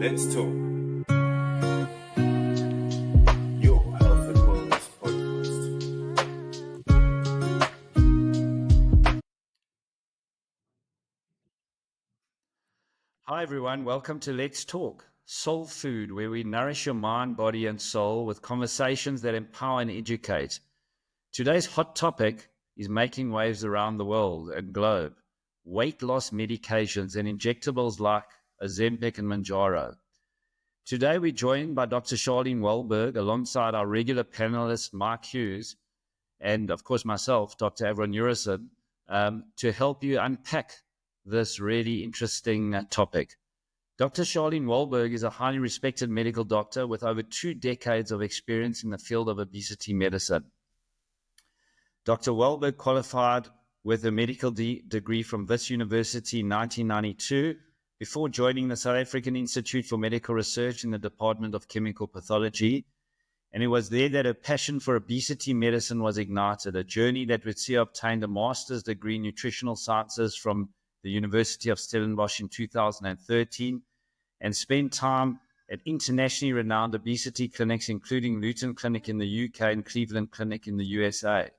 Let's talk. Your health and wellness podcast. Hi everyone, welcome to Let's Talk, Soul Food, where we nourish your mind, body and soul with conversations that empower and educate. Today's hot topic is making waves around the world and globe, weight loss medications and injectables like Ozempic and Mounjaro. Today we're joined by Dr. Charlene Wolberg alongside our regular panelist Mike Hughes and of course myself, Dr. Avron Urison, to help you unpack this really interesting topic. Dr. Charlene Wolberg is a highly respected medical doctor with over 2 decades of experience in the field of obesity medicine. Dr. Wolberg qualified with a medical degree from Wits University in 1992 before joining the South African Institute for Medical Research in the Department of Chemical Pathology. And it was there that her passion for obesity medicine was ignited, a journey that would see her obtained a master's degree in nutritional sciences from the University of Stellenbosch in 2013 and spent time at internationally renowned obesity clinics, including Luton Clinic in the UK and Cleveland Clinic in the USA.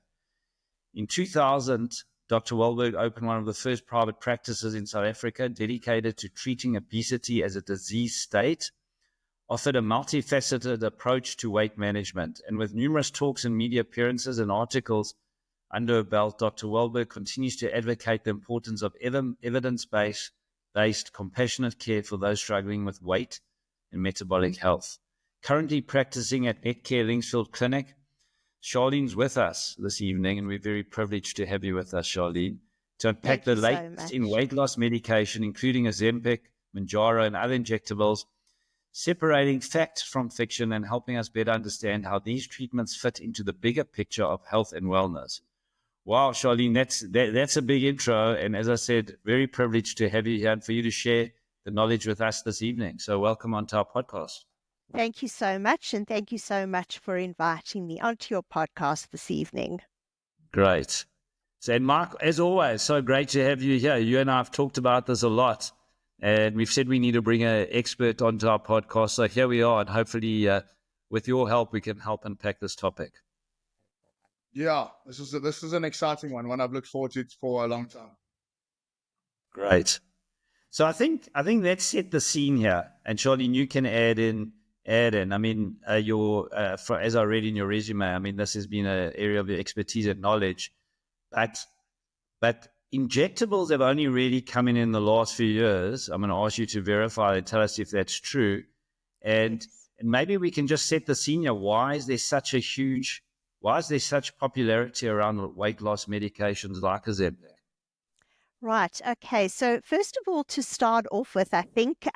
In 2000, Dr. Wolberg opened one of the first private practices in South Africa dedicated to treating obesity as a disease state, offered a multifaceted approach to weight management, and with numerous talks and media appearances and articles under her belt, Dr. Wolberg continues to advocate the importance of evidence-based compassionate care for those struggling with weight and metabolic health. Currently practicing at Netcare Linksfield Clinic, Charlene's with us this evening, and we're very privileged to have you with us, Charlene, to unpack the latest in weight loss medication, including Ozempic, Mounjaro, and other injectables, separating fact from fiction and helping us better understand how these treatments fit into the bigger picture of health and wellness. Wow, Charlene, that's a big intro. And as I said, very privileged to have you here and for you to share the knowledge with us this evening. So welcome onto our podcast. Thank you so much. And thank you so much for inviting me onto your podcast this evening. Great. So, and Mark, as always, so great to have you here. You and I have talked about this a lot. And we've said we need to bring an expert onto our podcast. So here we are. And hopefully, with your help, we can help unpack this topic. Yeah, this is an exciting one I've looked forward to for a long time. Great. So I think let's set the scene here. And Charlene, you can add in. I mean, as I read in your resume, I mean, this has been an area of your expertise and knowledge. But injectables have only really come in the last few years. I'm going to ask you to verify and tell us if that's true. And maybe we can just set the scene here. Why is there such popularity around weight loss medications like Ozempic? Right. Okay. So first of all, to start off with, I think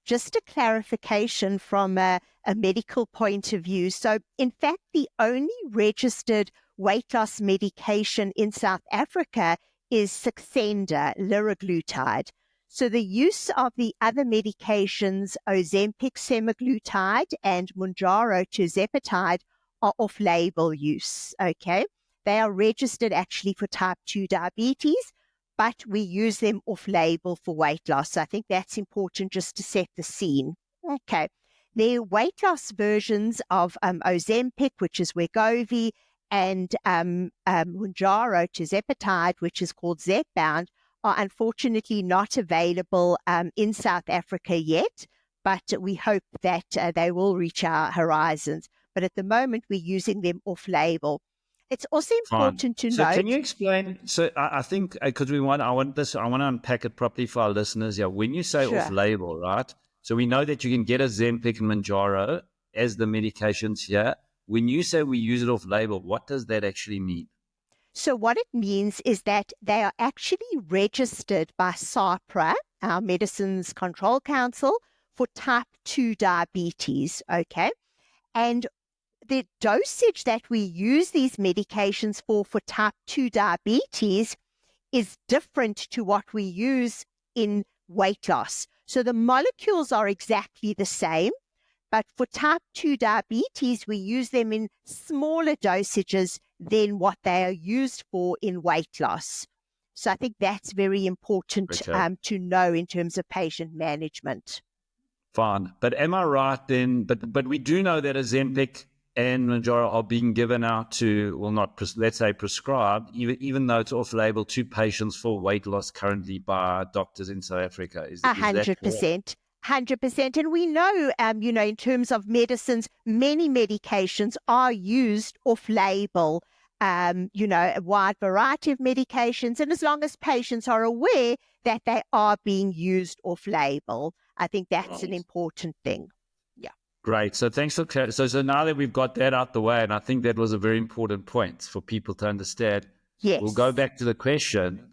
just a clarification from a medical point of view. So in fact, the only registered weight loss medication in South Africa is Saxenda, liraglutide. So the use of the other medications, Ozempic semaglutide and Mounjaro tirzepatide, are off-label use, okay? They are registered actually for type 2 diabetes, but we use them off-label for weight loss. So I think that's important just to set the scene. Okay. The weight loss versions of Ozempic, which is Wegovy, and Mounjaro tirzepatide, which is called Zepbound, are unfortunately not available in South Africa yet, but we hope that they will reach our horizons. But at the moment, we're using them off-label. It's also important to note. Can you explain? So I think because I want to unpack it properly for our listeners. Yeah, when you say off-label, right? So we know that you can get Ozempic and Mounjaro as the medications here. When you say we use it off-label, what does that actually mean? So what it means is that they are actually registered by SAHPRA, our Medicines Control Council, for type 2 diabetes. Okay, and the dosage that we use these medications for type 2 diabetes is different to what we use in weight loss. So the molecules are exactly the same, but for type 2 diabetes, we use them in smaller dosages than what they are used for in weight loss. So I think that's very important to know in terms of patient management. Fine. But am I right then? But we do know that Ozempic and Mounjaro are being given out to, well, not, let's say prescribed, even though it's off-label, to patients for weight loss currently by doctors in South Africa. Is that correct? 100%. And we know, in terms of medicines, many medications are used off-label, a wide variety of medications. And as long as patients are aware that they are being used off-label, I think that's an important thing. Yeah. Great. So thanks for clarity. So now that we've got that out the way, and I think that was a very important point for people to understand, Yes. we'll go back to the question.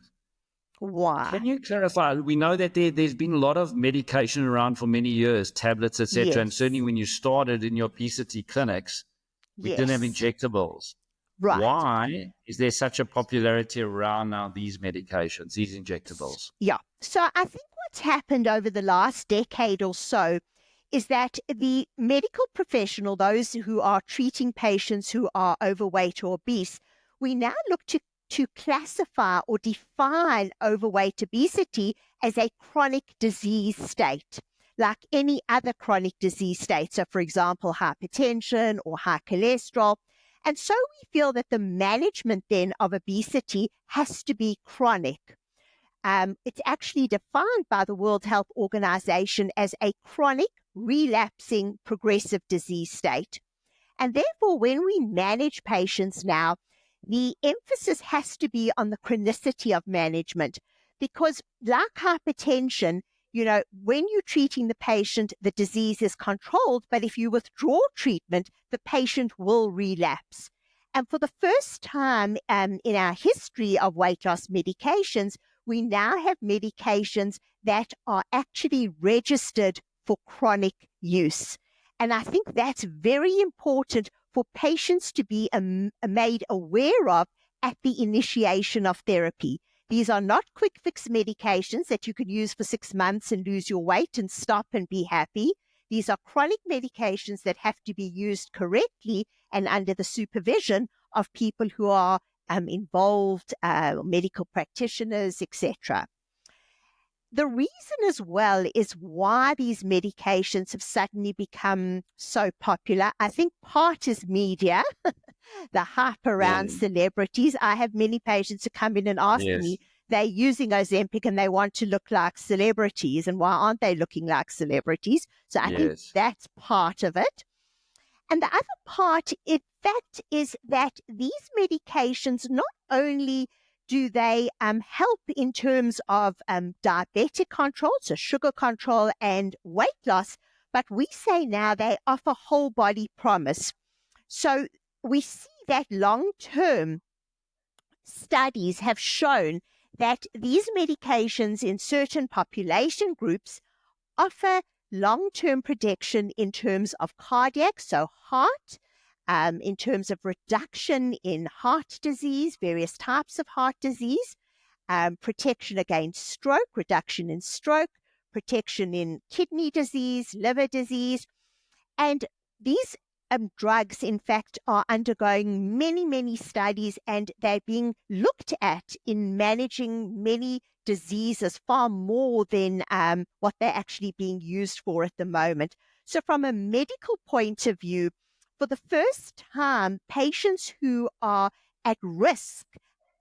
Why? Can you clarify? We know that there's been a lot of medication around for many years, tablets, etc. Yes. And certainly when you started in your obesity clinics, we didn't have injectables. Right. Why is there such a popularity around now these medications, these injectables? Yeah. So I think what's happened over the last decade or so is that the medical professional, those who are treating patients who are overweight or obese, we now look to classify or define overweight obesity as a chronic disease state, like any other chronic disease state. So, for example, hypertension or high cholesterol. And so we feel that the management then of obesity has to be chronic. It's actually defined by the World Health Organization as a chronic, relapsing, progressive disease state. And therefore, when we manage patients now, the emphasis has to be on the chronicity of management, because like hypertension, when you're treating the patient, the disease is controlled, but if you withdraw treatment, the patient will relapse. And for the first time in our history of weight loss medications, we now have medications that are actually registered for chronic use. And I think that's very important for patients to be made aware of at the initiation of therapy. These are not quick fix medications that you can use for 6 months and lose your weight and stop and be happy. These are chronic medications that have to be used correctly and under the supervision of people who are involved, medical practitioners, etc. The reason as well is why these medications have suddenly become so popular. I think part is media, the hype around celebrities. I have many patients who come in and ask me, they're using Ozempic and they want to look like celebrities. And why aren't they looking like celebrities? So I think that's part of it. And the other part, in fact, is that these medications not only do they help in terms of diabetic control, so sugar control and weight loss, but we say now they offer whole body promise. So we see that long-term studies have shown that these medications in certain population groups offer long-term protection in terms of cardiac, so heart, in terms of reduction in heart disease, various types of heart disease, protection against stroke, reduction in stroke, protection in kidney disease, liver disease. And these drugs, in fact, are undergoing many, many studies, and they're being looked at in managing many diseases far more than what they're actually being used for at the moment. So from a medical point of view, for the first time, patients who are at risk,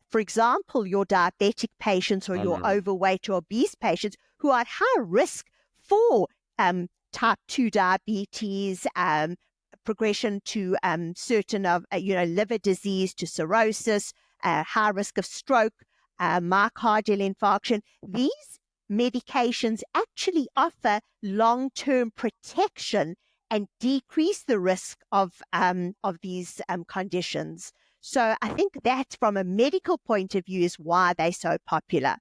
for example, your diabetic patients or your overweight or obese patients who are at high risk for type 2 diabetes, progression to certain of, liver disease, to cirrhosis, high risk of stroke, myocardial infarction. These medications actually offer long-term protection and decrease the risk of these conditions. So I think that from a medical point of view is why they're so popular.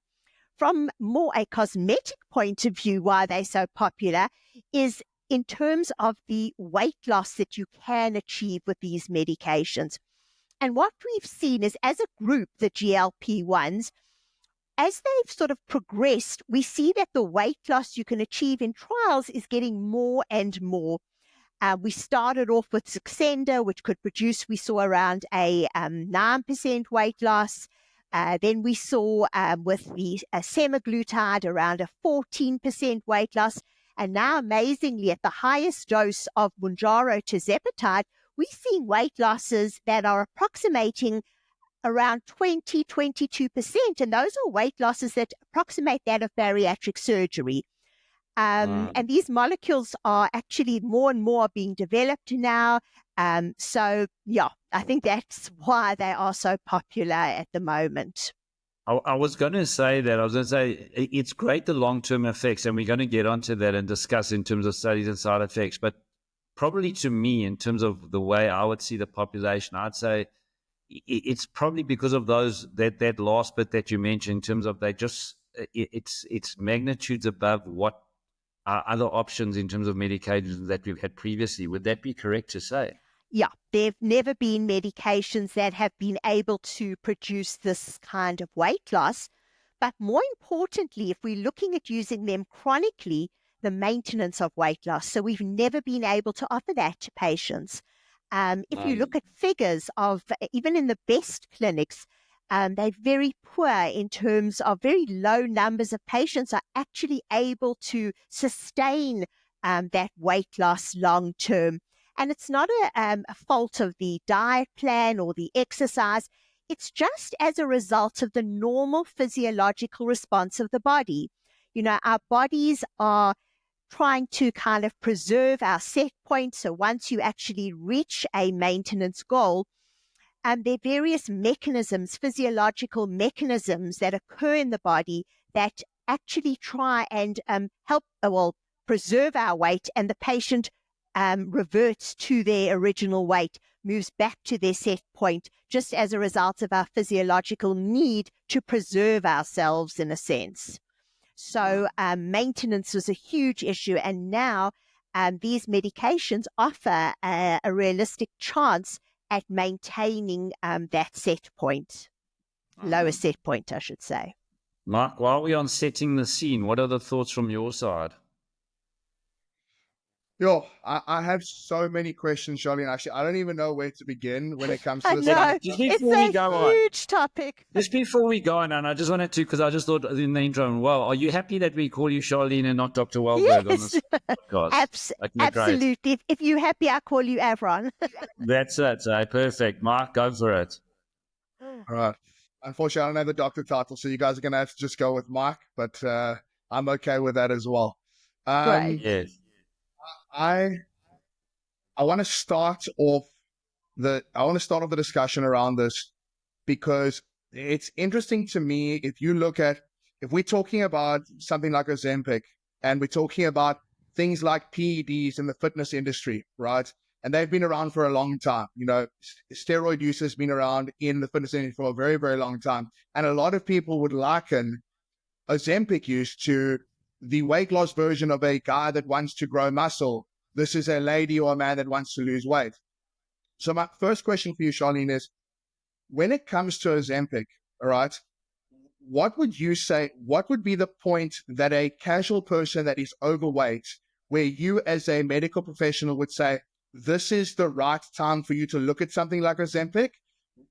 From more a cosmetic point of view, why they're so popular is in terms of the weight loss that you can achieve with these medications. And what we've seen is, as a group, the GLP-1s, as they've sort of progressed, we see that the weight loss you can achieve in trials is getting more and more. We started off with Saxenda, which could produce, we saw around a 9% weight loss. Then we saw with the semaglutide around a 14% weight loss. And now, amazingly, at the highest dose of Mounjaro tirzepatide, we're seeing weight losses that are approximating around 22%. And those are weight losses that approximate that of bariatric surgery. And these molecules are actually more and more being developed now. So, yeah, I think that's why they are so popular at the moment. I was going to say that. I was going to say it's great, the long-term effects, and we're going to get onto that and discuss in terms of studies and side effects. But probably to me, in terms of the way I would see the population, I'd say it's probably because of that last bit that you mentioned in terms of it's magnitudes above what are other options in terms of medications that we've had previously. Would that be correct to say? Yeah, there have never been medications that have been able to produce this kind of weight loss. But more importantly, if we're looking at using them chronically, the maintenance of weight loss. So we've never been able to offer that to patients. If you look at figures of even in the best clinics, they're very poor in terms of very low numbers of patients are actually able to sustain that weight loss long term. And it's not a fault of the diet plan or the exercise. It's just as a result of the normal physiological response of the body. You know, our bodies are trying to kind of preserve our set point. So once you actually reach a maintenance goal, there are various mechanisms, physiological mechanisms that occur in the body that actually try and help, preserve our weight, and the patient reverts to their original weight, moves back to their set point, just as a result of our physiological need to preserve ourselves in a sense. So maintenance was a huge issue, and now these medications offer a realistic chance at maintaining that set point, lower set point, I should say. Mark, while we're on setting the scene, what are the thoughts from your side? I have so many questions, Charlene. Actually, I don't even know where to begin when it comes to this. It's a huge topic. Just before we go on, and I just wanted to, because I just thought in the intro, well, are you happy that we call you Charlene and not Dr. Wolberg on this podcast? Absolutely. If you're happy, I call you Avron. That's it. Perfect. Mark, go for it. All right. Unfortunately, I don't have the doctor title, so you guys are going to have to just go with Mark, but I'm okay with that as well. Great. Yes. I want to start off the discussion around this because it's interesting to me. If we're talking about something like Ozempic, and we're talking about things like PEDs in the fitness industry, right? And they've been around for a long time. You know, steroid use has been around in the fitness industry for a very, very long time. And a lot of people would liken Ozempic use to the weight loss version of a guy that wants to grow muscle. This is a lady or a man that wants to lose weight. So my first question for you, Charlene, is when it comes to Ozempic, all right, what would you say, what would be the point that a casual person that is overweight, where you as a medical professional would say, this is the right time for you to look at something like Ozempic?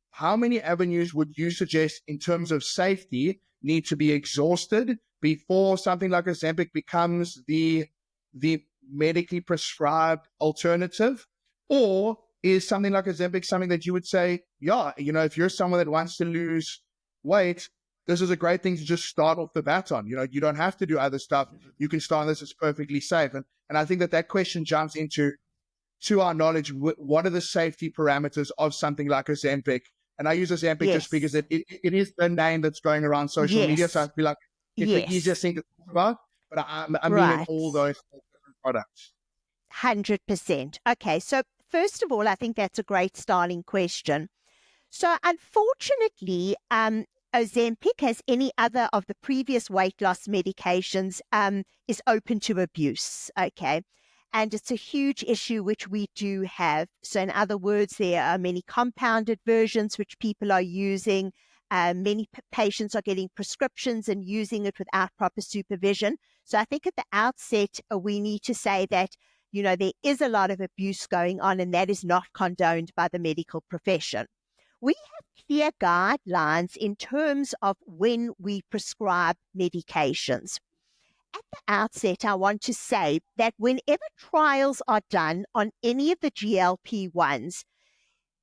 How many avenues would you suggest in terms of safety need to be exhausted before something like Ozempic becomes the medically prescribed alternative? Or is something like Ozempic something that you would say, yeah, you know, if you're someone that wants to lose weight, this is a great thing to just start off the bat on. You know, you don't have to do other stuff. You can start on this. It's perfectly safe. And I think that question jumps into, to our knowledge, what are the safety parameters of something like Ozempic? And I use Ozempic just because it is the name that's going around social media. So I feel like it's the easiest thing to talk about. But I mean in all those different products. 100%. Okay, so first of all, I think that's a great starting question. So unfortunately, Ozempic, as any other of the previous weight loss medications, is open to abuse. Okay. And it's a huge issue which we do have. So in other words, there are many compounded versions which people are using. Many patients are getting prescriptions and using it without proper supervision. So I think at the outset, we need to say that, you know, there is a lot of abuse going on, and that is not condoned by the medical profession. We have clear guidelines in terms of when we prescribe medications. at the outset, I want to say that whenever trials are done on any of the GLP-1s,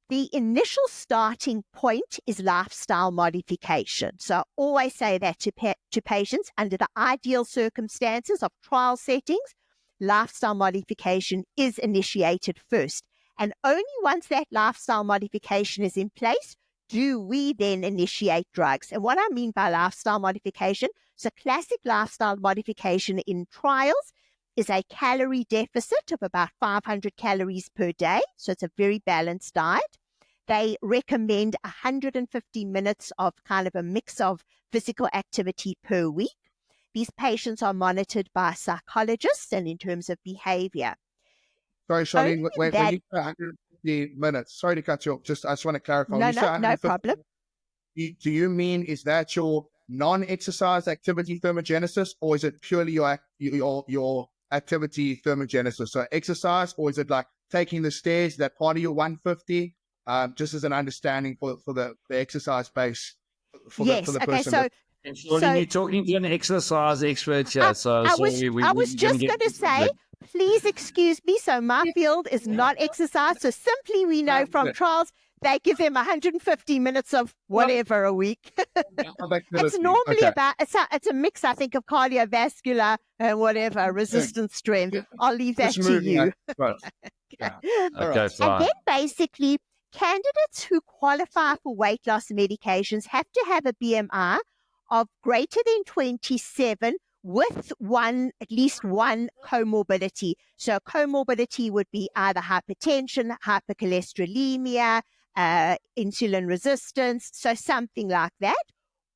the initial starting point is lifestyle modification. So I always say that to patients under the ideal circumstances of trial settings, lifestyle modification is initiated first. And only once that lifestyle modification is in place, do we then initiate drugs. And what I mean by lifestyle modification, so classic lifestyle modification in trials is a calorie deficit of about 500 calories per day. So it's a very balanced diet. They recommend 150 minutes of kind of a mix of physical activity per week. These patients are monitored by psychologists and in terms of behavior. Sorry, Charlene, when you say 150 minutes, sorry to cut you off, I just want to clarify. No problem. Do you mean, is that your non-exercise activity thermogenesis, or is it purely your activity thermogenesis? So exercise, or is it like taking the stairs, is that part of your 150? Just as an understanding for the exercise base for the person. And Charlene, you're talking to an exercise expert here. I was just going to say, please excuse me. So my field is not exercise. So simply we know from trials, they give them 150 minutes of whatever a week. It's normally it's a mix, I think, of cardiovascular and whatever, resistance strength. I'll leave that to you. Right. Okay, fine. And then basically, candidates who qualify for weight loss medications have to have a BMI of greater than 27 with at least one comorbidity. So comorbidity would be either hypertension, hypercholesterolemia, insulin resistance, so something like that,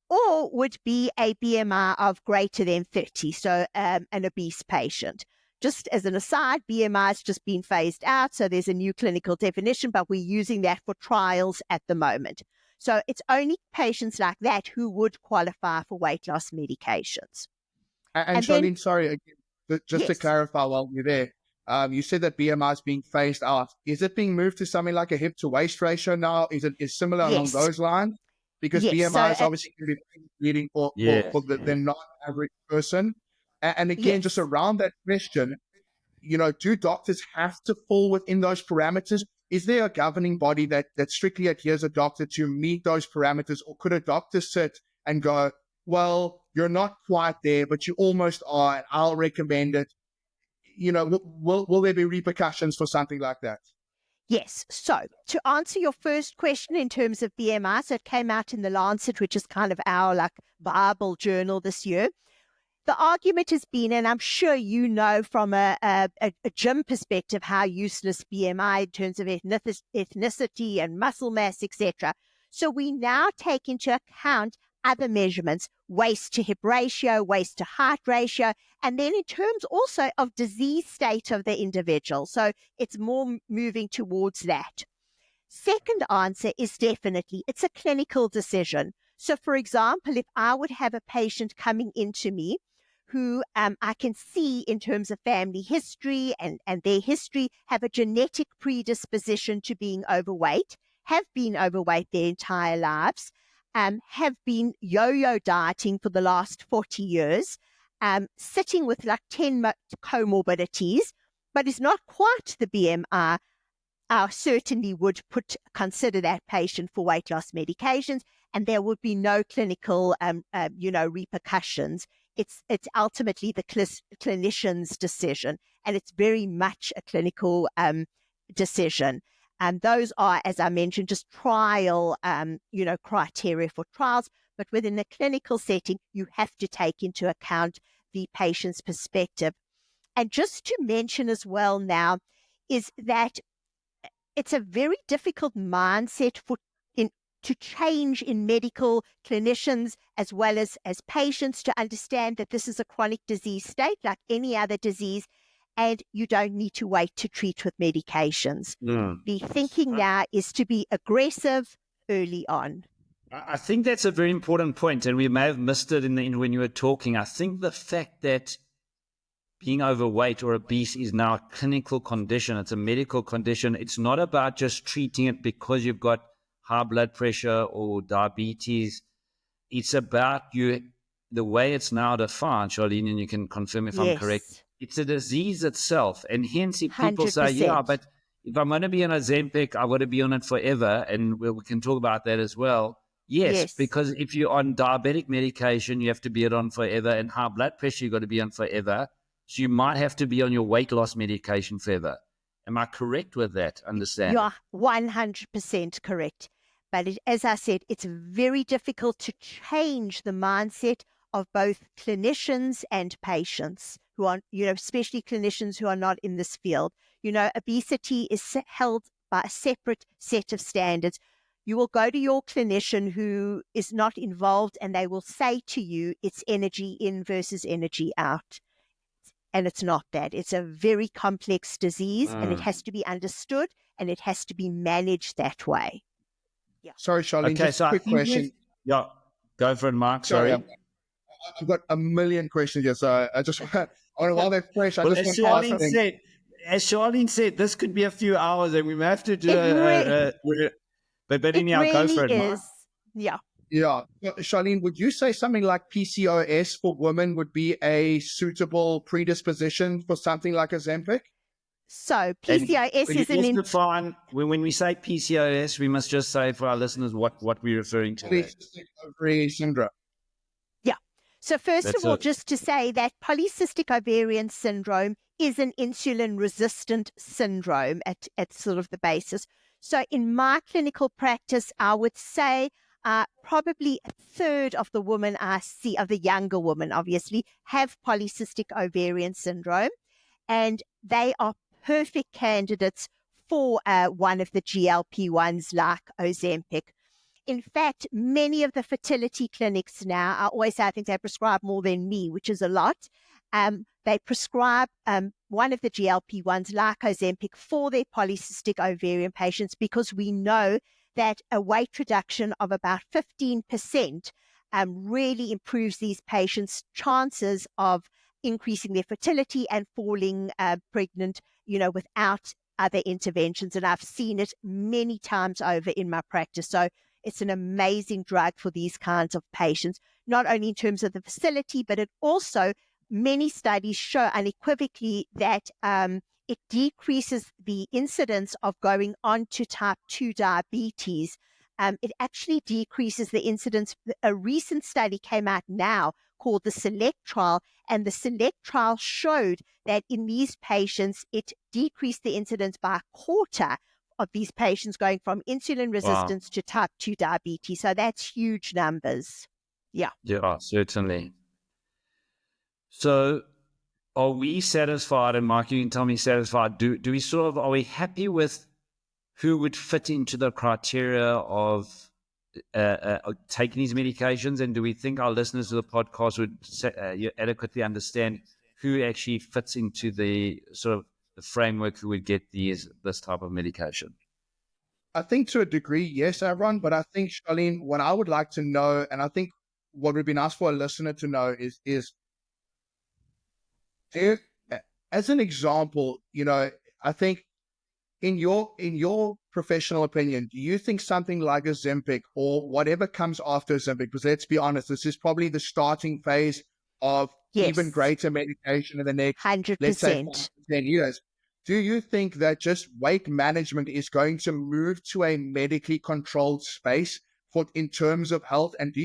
or would be a BMI of greater than 30, so an obese patient. Just as an aside, BMI has just been phased out, so there's a new clinical definition, but we're using that for trials at the moment. So it's only patients like that who would qualify for weight loss medications. And Charlene, then, sorry, again, just to clarify while we're there, you said that BMI is being phased out. Is it being moved to something like a hip to waist ratio now? Is it similar along those lines? Because BMI is obviously going to be leading for the non-average person. And again, just around that question, do doctors have to fall within those parameters? Is there a governing body that strictly adheres a doctor to meet those parameters? Or could a doctor sit and go, well, you're not quite there, but you almost are, and I'll recommend it? Will there be repercussions for something like that? Yes. So to answer your first question in terms of BMI, so it came out in the Lancet, which is kind of our Bible journal this year. The argument has been, and I'm sure you know from a gym perspective, how useless BMI in terms of ethnicity and muscle mass, etc. So we now take into account other measurements, waist to hip ratio, waist to height ratio, and then in terms also of disease state of the individual. So it's more moving towards that. Second answer is definitely, it's a clinical decision. So for example, if I would have a patient coming into me who I can see in terms of family history and their history have a genetic predisposition to being overweight, have been overweight their entire lives, have been yo-yo dieting for the last 40 years, sitting with 10 comorbidities, but is not quite the BMI, I certainly would consider that patient for weight loss medications, and there would be no clinical, repercussions. It's ultimately the clinician's decision, and it's very much a clinical decision. And those are, as I mentioned, just trial, criteria for trials. But within a clinical setting, you have to take into account the patient's perspective. And just to mention as well now is that it's a very difficult mindset to change in medical clinicians as well as patients to understand that this is a chronic disease state like any other disease, and you don't need to wait to treat with medications. The thinking now is to be aggressive early on. I think that's a very important point, and we may have missed it when you were talking. I think the fact that being overweight or obese is now a clinical condition, it's a medical condition. It's not about just treating it because you've got high blood pressure or diabetes. It's about you the way it's now defined, Charlene, and you can confirm if I'm correct, Yes, it's a disease itself. And hence, if people say, 100%. but if I'm going to be on Ozempic, I want to be on it forever, and we can talk about that as well. Yes, Yes. because if you're on diabetic medication, you have to be on forever, and high blood pressure, you've got to be on forever. So you might have to be on your weight loss medication forever. Am I correct with that understanding? You are 100% correct. But as I said, it's very difficult to change the mindset of both clinicians and patients who are, especially clinicians who are not in this field. Obesity is held by a separate set of standards. You will go to your clinician who is not involved and they will say to you, it's energy in versus energy out. And it's not that. It's a very complex disease and it has to be understood and it has to be managed that way. Yeah. Sorry, Charlene, Okay, just so a quick question. Yeah, go for it, Mark. Sorry. I've got a million questions here, so I just want while they're fresh, I Well, just as want to ask them. As Charlene said, this could be a few hours, and we may have to do but It anyhow, go really for it, Mark. is. Yeah. Yeah. Charlene, would you say something like PCOS for women would be a suitable predisposition for something like Ozempic? So PCOS is an define when we say PCOS, we must just say for our listeners what we're referring to. Polycystic ovarian syndrome. Yeah. So first That's of all, it. just to say that polycystic ovarian syndrome is an insulin-resistant syndrome at sort of the basis. So in my clinical practice, I would say probably a third of the women I see, of the younger women, obviously, have polycystic ovarian syndrome, and they are perfect candidates for one of the GLP-1s like Ozempic. In fact, many of the fertility clinics now, I always say I think they prescribe more than me, which is a lot. They prescribe one of the GLP-1s like Ozempic for their polycystic ovarian patients because we know that a weight reduction of about 15% really improves these patients' chances of increasing their fertility and falling pregnant, without other interventions. And I've seen it many times over in my practice. So it's an amazing drug for these kinds of patients, not only in terms of the facility, but it also, many studies show unequivocally that it decreases the incidence of going on to type 2 diabetes. It actually decreases the incidence. A recent study came out now called the SELECT trial, and the SELECT trial showed that in these patients, it decreased the incidence by a quarter of these patients going from insulin resistance to type 2 diabetes. So that's huge numbers. Yeah. Yeah, certainly. So are we satisfied, and Mark, you can tell me satisfied, do we are we happy with who would fit into the criteria of taking these medications? And do we think our listeners to the podcast would adequately understand who actually fits into the sort of the framework who would get this type of medication? I think to a degree, yes, Aaron, but I think, Charlene, what I would like to know, and I think what would be nice for a listener to know is as an example, I think in your professional opinion, do you think something like Ozempic or whatever comes after Ozempic, because let's be honest, this is probably the starting phase of even greater medication in the next, 100%. let's say, 10 years. Do you think that just weight management is going to move to a medically controlled space in terms of health? And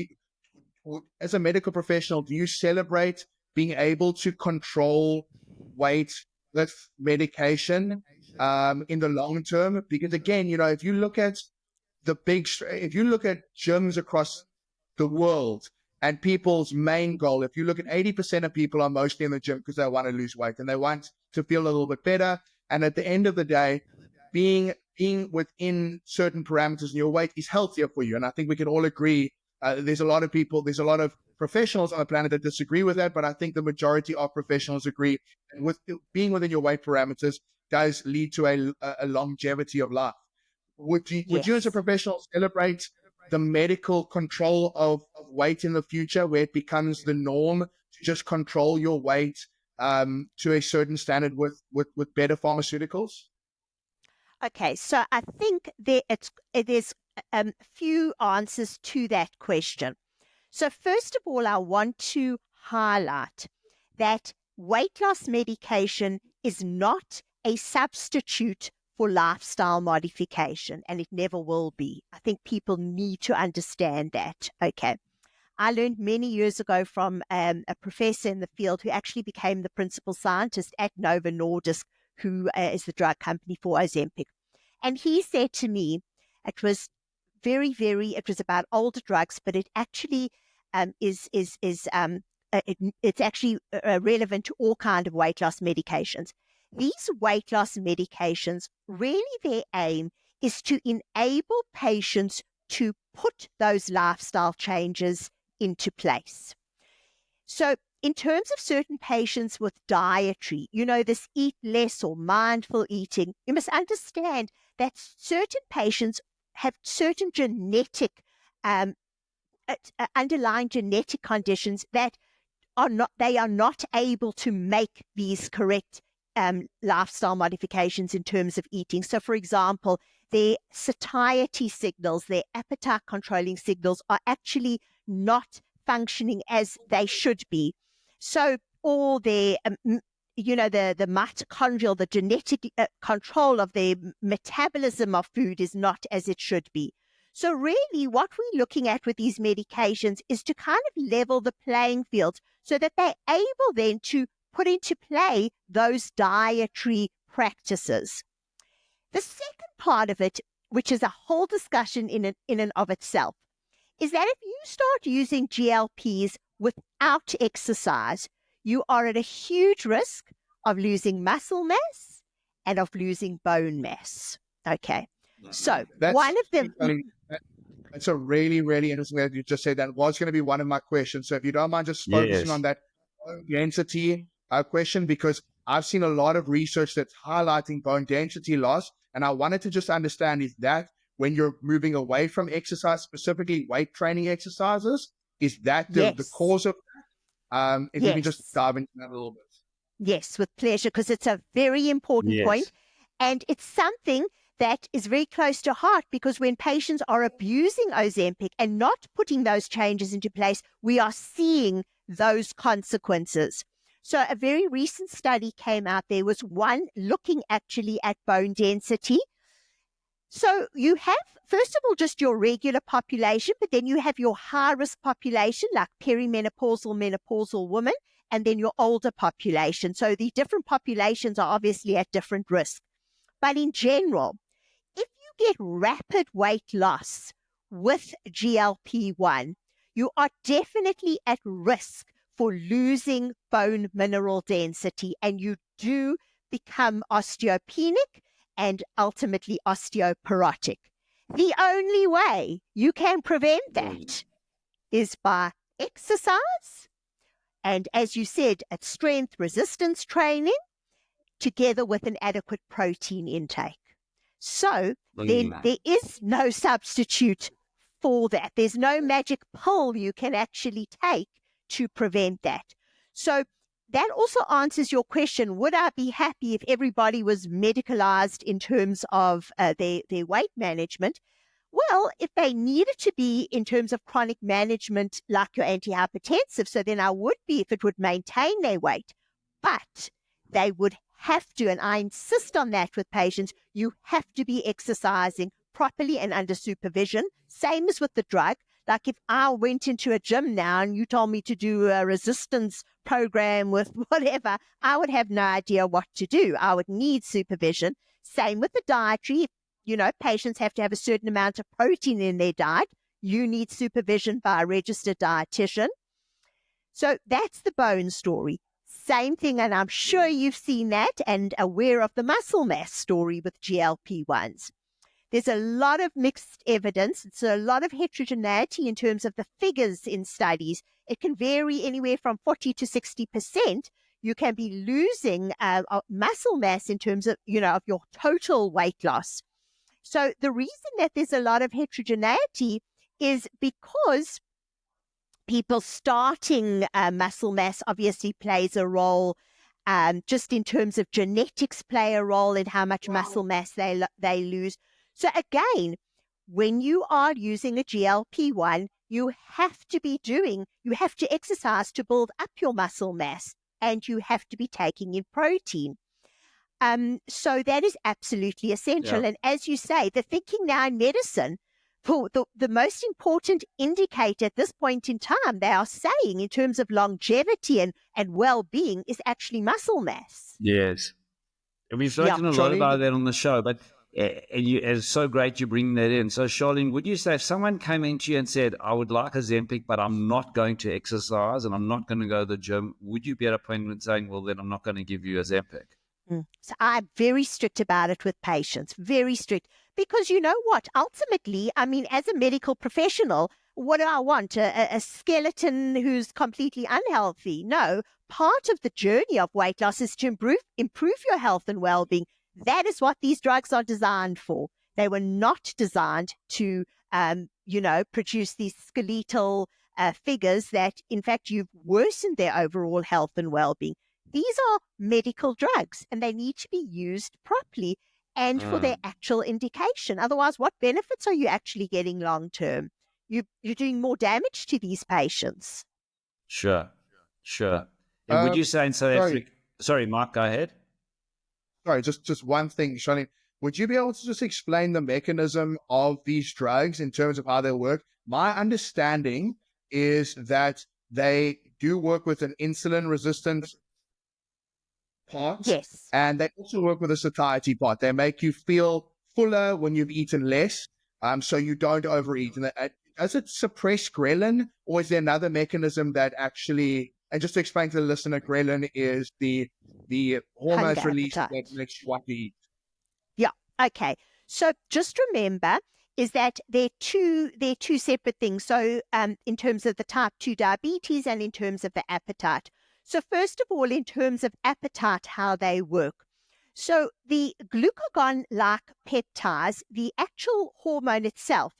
as a medical professional, do you celebrate being able to control weight with medication in the long term? Because again, if you look at gyms across the world and people's main goal, if you look at 80% of people are mostly in the gym because they want to lose weight and they want to feel a little bit better. And at the end of the day, being within certain parameters in your weight is healthier for you. And I think we can all agree. There's a lot of professionals on the planet that disagree with that, but I think the majority of professionals agree. And with being within your weight parameters does lead to a longevity of life. Would you as a professional celebrate the medical control of weight in the future, where it becomes the norm to just control your weight to a certain standard with better pharmaceuticals? Okay, so I think there's a few answers to that question. So first of all, I want to highlight that weight loss medication is not a substitute for lifestyle modification, and it never will be. I think people need to understand that. Okay. I learned many years ago from a professor in the field who actually became the principal scientist at Novo Nordisk, who is the drug company for Ozempic. And he said to me, it was it was about older drugs, but it actually it's actually relevant to all kinds of weight loss medications. These weight loss medications, really their aim is to enable patients to put those lifestyle changes into place. So in terms of certain patients with dietary, this eat less or mindful eating, you must understand that certain patients have certain genetic, underlying genetic conditions that they are not able to make these correct lifestyle modifications in terms of eating. So, for example, their satiety signals, their appetite controlling signals are actually not functioning as they should be. So, all their, the mitochondrial, the genetic control of their metabolism of food is not as it should be. So really what we're looking at with these medications is to kind of level the playing field so that they're able then to put into play those dietary practices. The second part of it, which is a whole discussion in and of itself, is that if you start using GLPs without exercise, you are at a huge risk of losing muscle mass and of losing bone mass. Okay. So one of them... It's a really, really interesting that you just said. That was going to be one of my questions. So if you don't mind just focusing on that bone density question, because I've seen a lot of research that's highlighting bone density loss. And I wanted to just understand, is that when you're moving away from exercise, specifically weight training exercises, is that the cause of that? If you can just dive into that a little bit. Yes, with pleasure, because it's a very important point. And it's something that is very close to heart, because when patients are abusing Ozempic and not putting those changes into place, we are seeing those consequences. So a very recent study came out. There was one looking actually at bone density. So you have, first of all, just your regular population, but then you have your high-risk population, like perimenopausal, menopausal women, and then your older population. So the different populations are obviously at different risk. But in general, if you get rapid weight loss with GLP-1, you are definitely at risk for losing bone mineral density, and you do become osteopenic and ultimately osteoporotic. The only way you can prevent that is by exercise, and as you said, at strength resistance training, together with an adequate protein intake. So then there is no substitute for that. There's no magic pill you can actually take to prevent that. So that also answers your question, would I be happy if everybody was medicalized in terms of their weight management? Well, if they needed to be in terms of chronic management like your antihypertensive, so then I would be if it would maintain their weight. But they would have to, and I insist on that with patients, you have to be exercising properly and under supervision. Same as with the drug. Like if I went into a gym now and you told me to do a resistance program with whatever, I would have no idea what to do. I would need supervision. Same with the dietary. Patients have to have a certain amount of protein in their diet. You need supervision by a registered dietitian. So that's the bone story. Same thing, and I'm sure you've seen that and aware of the muscle mass story with GLP-1s. There's a lot of mixed evidence. It's a lot of heterogeneity in terms of the figures in studies. It can vary anywhere from 40 to 60%. You can be losing muscle mass in terms of, of your total weight loss. So the reason that there's a lot of heterogeneity is because people starting muscle mass obviously plays a role, just in terms of genetics play a role in how much muscle mass they lose. So again, when you are using a GLP-1, you have to exercise to build up your muscle mass, and you have to be taking in protein. So that is absolutely essential. Yeah. And as you say, the thinking now in medicine, for the most important indicator at this point in time, they are saying in terms of longevity and well-being is actually muscle mass. Yes. And we've Yeah. spoken a lot about that on the show, but it's so great you bring that in. So, Charlene, would you say if someone came into you and said, I would like Ozempic, but I'm not going to exercise and I'm not going to go to the gym, would you be at a point when saying, well, then I'm not going to give you Ozempic? So I'm very strict about it with patients, very strict, because you know what? Ultimately, I mean, as a medical professional, what do I want? A skeleton who's completely unhealthy? No. Part of the journey of weight loss is to improve your health and well-being. That is what these drugs are designed for. They were not designed to, produce these skeletal figures that, in fact, you've worsened their overall health and well-being. These are medical drugs, and they need to be used properly and for their actual indication. Otherwise, what benefits are you actually getting long-term? You're doing more damage to these patients. Sure. And would you say in South Africa... Sorry, Mark, go ahead. Sorry, just one thing, Charlene. Would you be able to just explain the mechanism of these drugs in terms of how they work? My understanding is that they do work with an insulin-resistant part. Yes. And they also work with a satiety part. They make you feel fuller when you've eaten less, so you don't overeat. And does it suppress ghrelin, or is there another mechanism that actually... And just to explain to the listener, ghrelin is the hormones released that makes you want to eat. Yeah. Okay. So just remember is that they're two separate things. So in terms of the type 2 diabetes and in terms of the appetite. So first of all, in terms of appetite, how they work. So the glucagon-like peptides, the actual hormone itself,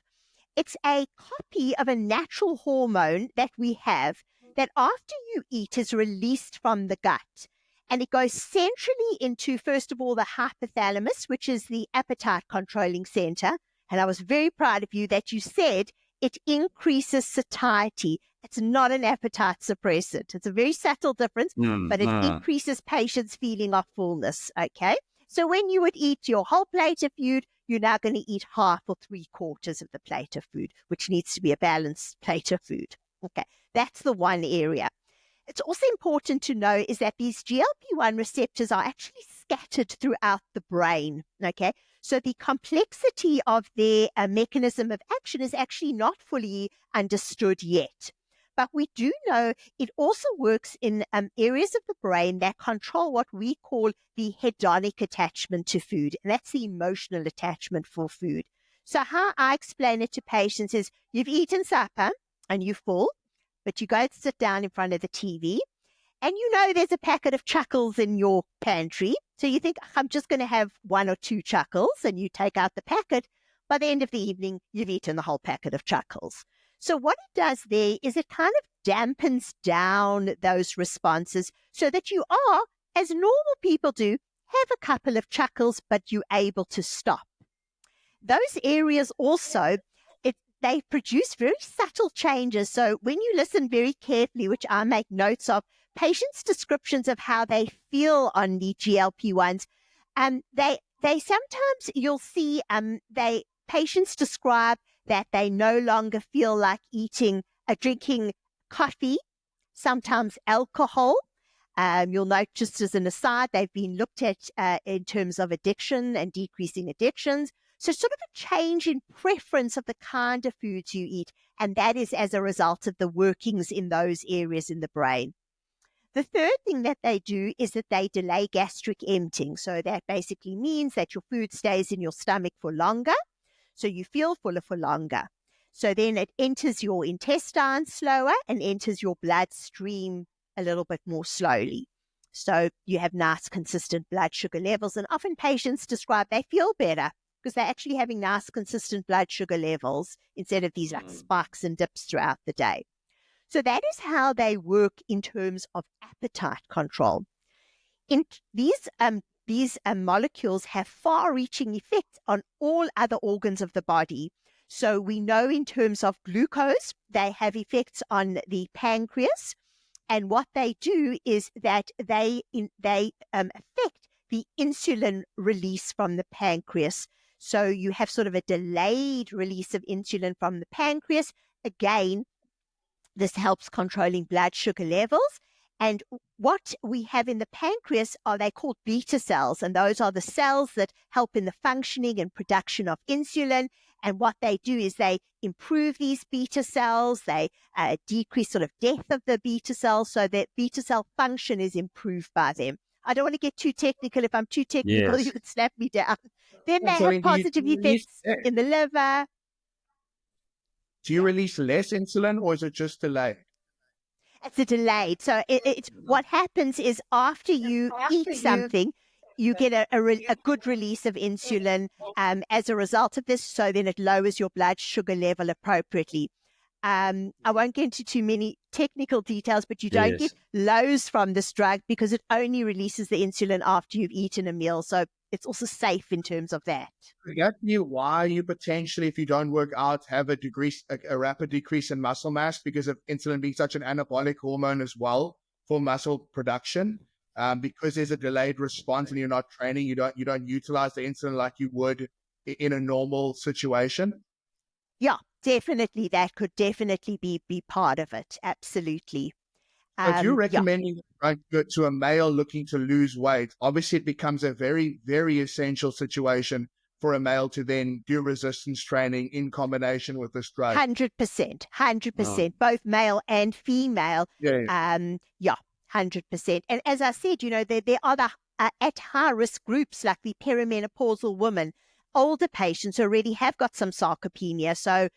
it's a copy of a natural hormone that we have that after you eat is released from the gut. And it goes centrally into, first of all, the hypothalamus, which is the appetite controlling center. And I was very proud of you that you said it increases satiety. It's not an appetite suppressant. It's a very subtle difference, but it increases patients' feeling of fullness, okay? So when you would eat your whole plate of food, you're now going to eat half or 3/4 of the plate of food, which needs to be a balanced plate of food. Okay, that's the one area. It's also important to know is that these GLP-1 receptors are actually scattered throughout the brain, okay? So the complexity of their mechanism of action is actually not fully understood yet. But we do know it also works in areas of the brain that control what we call the hedonic attachment to food. And that's the emotional attachment for food. So how I explain it to patients is you've eaten supper and you're full, but you go and sit down in front of the TV and you know there's a packet of Chuckles in your pantry. So you think, I'm just going to have 1 or 2 Chuckles, and you take out the packet. By the end of the evening, you've eaten the whole packet of Chuckles. So what it does there is it kind of dampens down those responses so that you are, as normal people do, have a couple of Chuckles, but you're able to stop. Those areas also, they produce very subtle changes. So when you listen very carefully, which I make notes of, patients' descriptions of how they feel on the GLP-1s, they sometimes you'll see patients describe that they no longer feel like drinking coffee, sometimes alcohol. You'll note, just as an aside, they've been looked at in terms of addiction and decreasing addictions. So sort of a change in preference of the kind of foods you eat, and that is as a result of the workings in those areas in the brain. The third thing that they do is that they delay gastric emptying. So that basically means that your food stays in your stomach for longer, so you feel fuller for longer. So then it enters your intestines slower and enters your bloodstream a little bit more slowly. So you have nice, consistent blood sugar levels, and often patients describe they feel better because they're actually having nice, consistent blood sugar levels instead of these like spikes and dips throughout the day. So that is how they work in terms of appetite control. These molecules have far-reaching effects on all other organs of the body. So we know in terms of glucose, they have effects on the pancreas. And what they do is that they affect the insulin release from the pancreas. So you have sort of a delayed release of insulin from the pancreas. Again, this helps controlling blood sugar levels. And what we have in the pancreas they're called beta cells. And those are the cells that help in the functioning and production of insulin. And what they do is they improve these beta cells. They decrease sort of death of the beta cells so that beta cell function is improved by them. I don't want to get too technical. If I'm too technical, you could slap me down. Then they have positive effects in the liver. Do you release less insulin, or is it just delayed? It's a delayed. So it's what happens is after you eat something, you get a good release of insulin as a result of this. So then it lowers your blood sugar level appropriately. I won't get into too many technical details, but you don't get lows from this drug because it only releases the insulin after you've eaten a meal. So it's also safe in terms of that. Get you why you potentially, if you don't work out, have a rapid decrease in muscle mass because of insulin being such an anabolic hormone as well for muscle production. Because there's a delayed response and you're not training, you don't utilize the insulin like you would in a normal situation. Yeah, definitely. That could definitely be part of it. Absolutely. If you're recommending to a male looking to lose weight, obviously it becomes a very, very essential situation for a male to then do resistance training in combination with this drug. 100%, both male and female. 100%. And as I said, there are the at high risk groups like the perimenopausal women, older patients who already have got some sarcopenia. So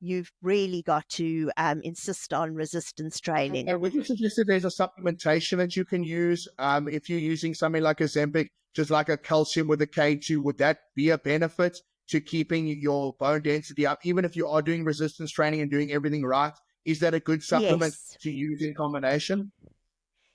you've really got to insist on resistance training. And would you suggest that there's a supplementation that you can use if you're using something like Ozempic, just like a calcium with a K2? Would that be a benefit to keeping your bone density up, even if you are doing resistance training and doing everything right? Is that a good supplement to use in combination?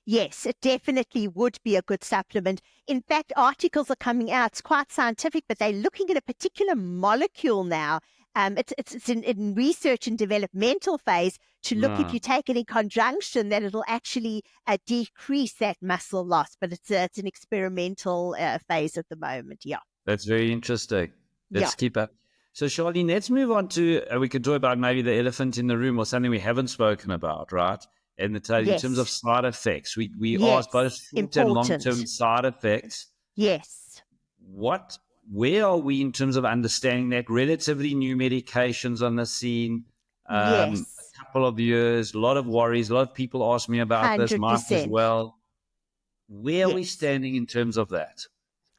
Yes, it definitely would be a good supplement. In fact, articles are coming out. It's quite scientific, but they're looking at a particular molecule now. It's in research and developmental phase to look if you take it in conjunction that it'll actually decrease that muscle loss. But it's an experimental phase at the moment. Yeah, that's very interesting. Let's keep up. So, Charlene, let's move on to we could talk about maybe the elephant in the room or something we haven't spoken about, right? And in terms of side effects, we asked both short and long-term side effects. Yes. Where are we in terms of understanding that? Relatively new medications on the scene, a couple of years, a lot of worries, a lot of people ask me about 100%. This, Mike as well. Where are we standing in terms of that?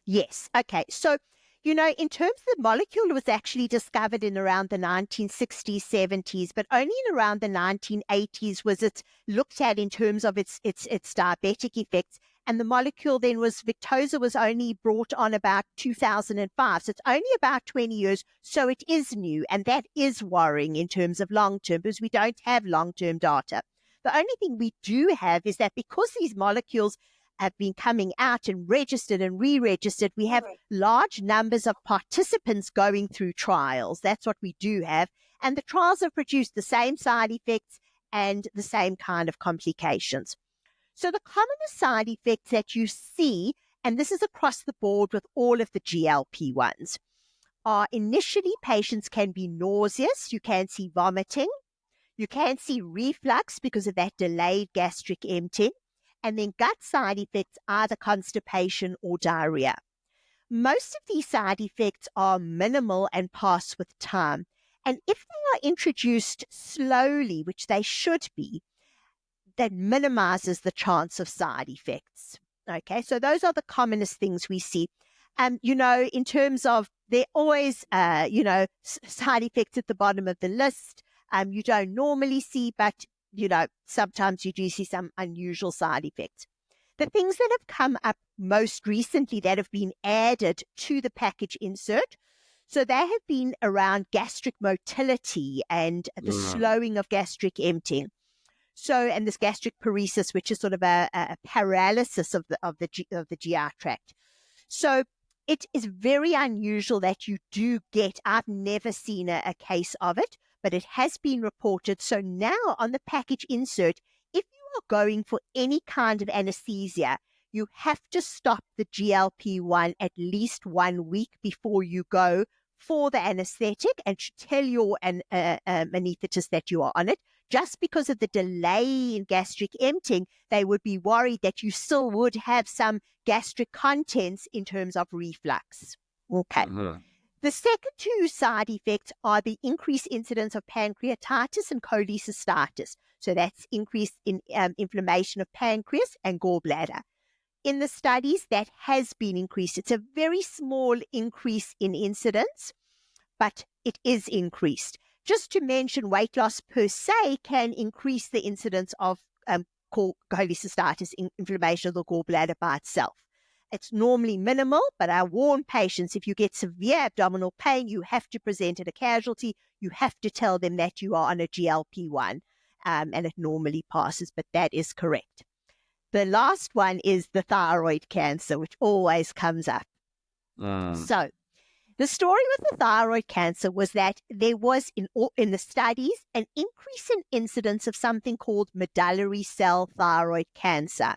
Yes. Okay. So, in terms of the molecule was actually discovered in around the 1960s, 70s, but only in around the 1980s was it looked at in terms of its diabetic effects. And the molecule then Victoza was only brought on about 2005. So it's only about 20 years. So it is new. And that is worrying in terms of long-term because we don't have long-term data. The only thing we do have is that because these molecules have been coming out and registered and re-registered, we have large numbers of participants going through trials. That's what we do have. And the trials have produced the same side effects and the same kind of complications. So the commonest side effects that you see, and this is across the board with all of the GLP-1s, are initially patients can be nauseous. You can see vomiting. You can see reflux because of that delayed gastric emptying. And then gut side effects, either constipation or diarrhea. Most of these side effects are minimal and pass with time. And if they are introduced slowly, which they should be, that minimizes the chance of side effects. Okay, so those are the commonest things we see. In terms of, there are always, side effects at the bottom of the list. You don't normally see, but sometimes you do see some unusual side effects. The things that have come up most recently that have been added to the package insert, so they have been around gastric motility and the slowing of gastric emptying. So, and this gastric paresis, which is sort of a paralysis of the GI tract. So, it is very unusual that you do get, I've never seen a case of it, but it has been reported. So now on the package insert, if you are going for any kind of anesthesia, you have to stop the GLP-1 at least 1 week before you go for the anesthetic, and should tell your anesthetist that you are on it. Just because of the delay in gastric emptying, they would be worried that you still would have some gastric contents in terms of reflux. Okay. Mm-hmm. The second two side effects are the increased incidence of pancreatitis and cholecystitis. So that's increase in inflammation of pancreas and gallbladder. In the studies, that has been increased. It's a very small increase in incidence, but it is increased. Just to mention, weight loss per se can increase the incidence of cholecystitis, inflammation of the gallbladder by itself. It's normally minimal, but I warn patients, if you get severe abdominal pain, you have to present at a casualty. You have to tell them that you are on a GLP-1, and it normally passes, but that is correct. The last one is the thyroid cancer, which always comes up. So the story with the thyroid cancer was that there was in the studies an increase in incidence of something called medullary cell thyroid cancer.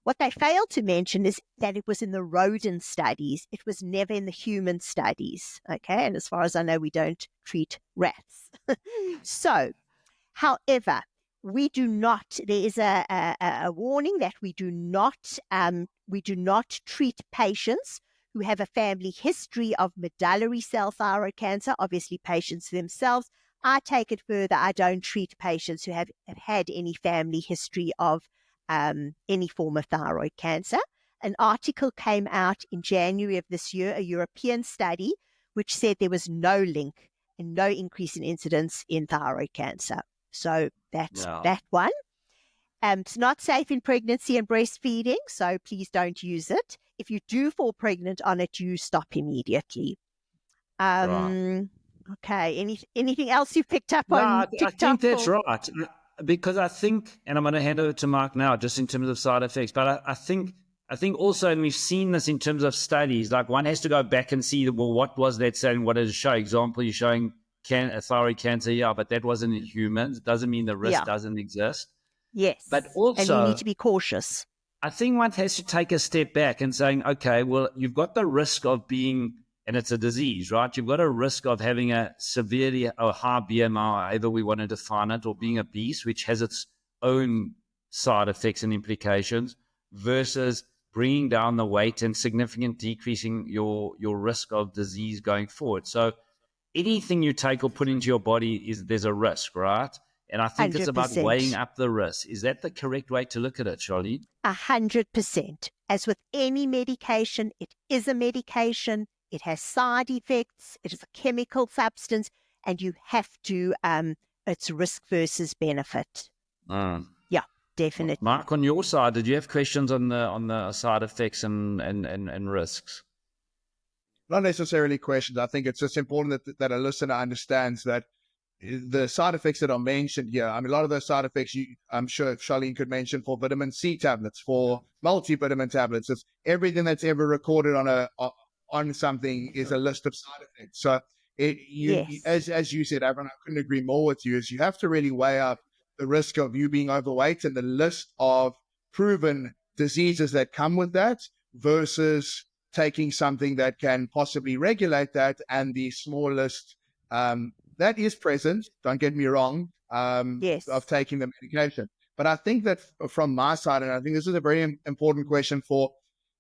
What they failed to mention is that it was in the rodent studies. It was never in the human studies. Okay. And as far as I know, we don't treat rats. So, however, we do not, there is a warning that we do not treat patients who have a family history of medullary cell thyroid cancer, obviously patients themselves. I take it further, I don't treat patients who have had any family history of any form of thyroid cancer. An article came out in January of this year, a European study, which said there was no link and no increase in incidence in thyroid cancer. So that's that one. It's not safe in pregnancy and breastfeeding, so please don't use it. If you do fall pregnant on it, you stop immediately. Right. Okay. Anything else you picked up No, on I TikTok? think that's right. Because I think, and I'm going to hand over to Mark now, just in terms of side effects, but I think also, and we've seen this in terms of studies, like one has to go back and see, well, what was that saying? What does it show? Example, you're showing thyroid cancer, yeah, but that wasn't in humans. It doesn't mean the risk doesn't exist. Yes. But also, and you need to be cautious. I think one has to take a step back and saying, okay, well, you've got the risk of being, and it's a disease, right? You've got a risk of having a severely or high BMI, however we want to define it, or being obese, which has its own side effects and implications, versus bringing down the weight and significant decreasing your risk of disease going forward. So anything you take or put into your body, there's a risk, right? And I think 100%. It's about weighing up the risk. Is that the correct way to look at it, Charlene? 100%. As with any medication, it is a medication. It has side effects. It is a chemical substance, and you have to. It's risk versus benefit. Yeah, definitely. Mark, on your side, did you have questions on the side effects and risks? Not necessarily questions. I think it's just important that a listener understands that the side effects that are mentioned here, I mean, a lot of those side effects, I'm sure Charlene could mention for vitamin C tablets, for multivitamin tablets. It's everything that's ever recorded on something is a list of side effects. So as you said, Avron, I couldn't agree more with you, is you have to really weigh up the risk of you being overweight and the list of proven diseases that come with that versus taking something that can possibly regulate that, and the small list that is present, don't get me wrong, of taking the medication. But I think that from my side, and I think this is a very important question for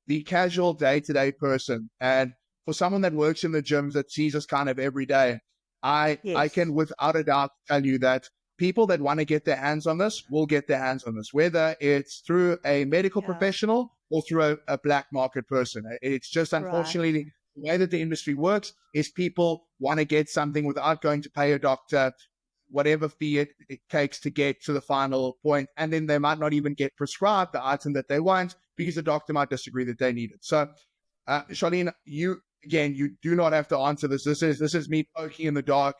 the casual day-to-day person, and for someone that works in the gyms that sees us kind of every day, I can without a doubt tell you that people that want to get their hands on this will get their hands on this, whether it's through a medical professional or through a black market person. It's just unfortunately the way that the industry works is people want to get something without going to pay a doctor, whatever fee it takes to get to the final point. And then they might not even get prescribed the item that they want because the doctor might disagree that they need it. So, Charlene, you do not have to answer this. This is me poking in the dark.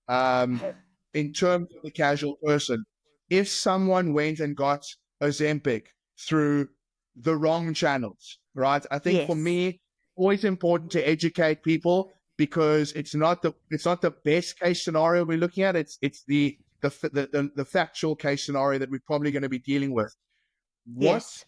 In terms of the casual person, if someone went and got Ozempic through the wrong channels, right? I think for me, always important to educate people because it's not the best case scenario we're looking at. It's the factual case scenario that we're probably going to be dealing with. Yes.